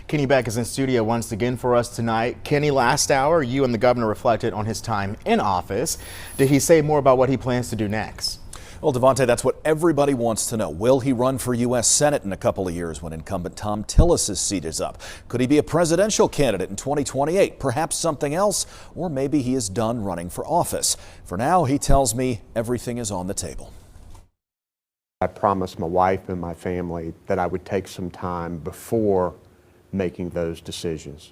Kenny Beck is in studio once again for us tonight. Kenny, last hour, you and the governor reflected on his time in office. Did he say more about what he plans to do next? Well, Devontae, that's what everybody wants to know. Will he run for U.S. Senate in a couple of years when incumbent Thom Tillis' seat is up? Could he be a presidential candidate in 2028? Perhaps something else? Or maybe he is done running for office. For now, he tells me everything is on the table. I promised my wife and my family that I would take some time before making those decisions.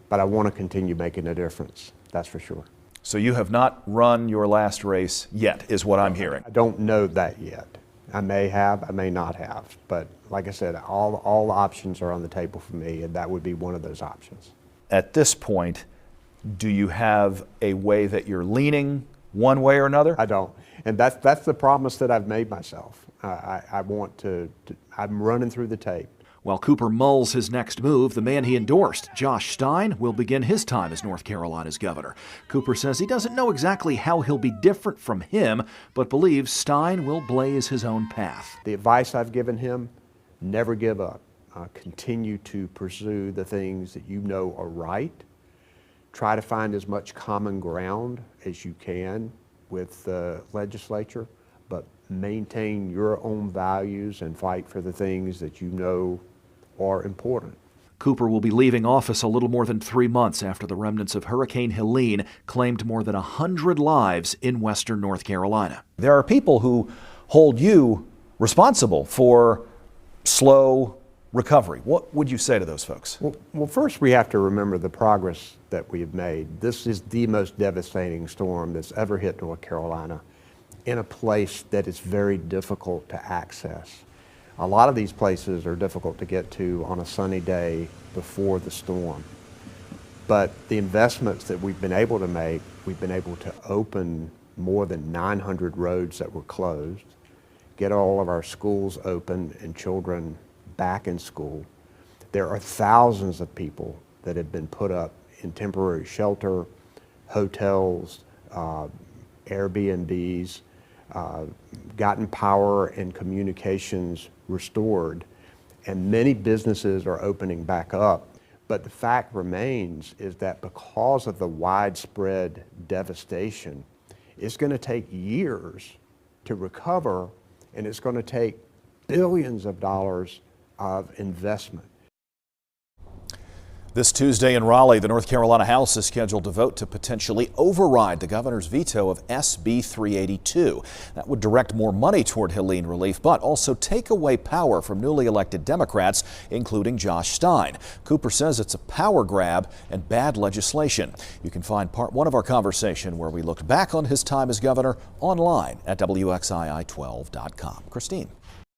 But I want to continue making a difference, that's for sure. So you have not run your last race yet, is what I'm hearing. I don't know that yet. I may have, I may not have. But like I said, all the options are on the table for me, and that would be one of those options. At this point, do you have a way that you're leaning one way or another? I don't. And that's the promise that I've made myself. I'm running through the tape. While Cooper mulls his next move, the man he endorsed, Josh Stein, will begin his time as North Carolina's governor. Cooper says he doesn't know exactly how he'll be different from him, but believes Stein will blaze his own path. The advice I've given him, never give up. Continue to pursue the things that you know are right. Try to find as much common ground as you can with the legislature, but maintain your own values and fight for the things that you know are important. Cooper will be leaving office a little more than 3 months after the remnants of Hurricane Helene claimed more than 100 lives in western North Carolina. There are people who hold you responsible for slow recovery. What would you say to those folks? Well, first we have to remember the progress that we have made. This is the most devastating storm that's ever hit North Carolina in a place that is very difficult to access. A lot of these places are difficult to get to on a sunny day before the storm. But the investments that we've been able to make, we've been able to open more than 900 roads that were closed, get all of our schools open and children back in school. There are thousands of people that have been put up in temporary shelter, hotels, Airbnbs, gotten power and communications restored, and many businesses are opening back up. But the fact remains is that because of the widespread devastation, it's going to take years to recover, and it's going to take billions of dollars of investment. This Tuesday in Raleigh, the North Carolina House is scheduled to vote to potentially override the governor's veto of SB 382. That would direct more money toward Helene relief, but also take away power from newly elected Democrats, including Josh Stein. Cooper says it's a power grab and bad legislation. You can find part 1 of our conversation where we looked back on his time as governor online at WXII12.com. Christine.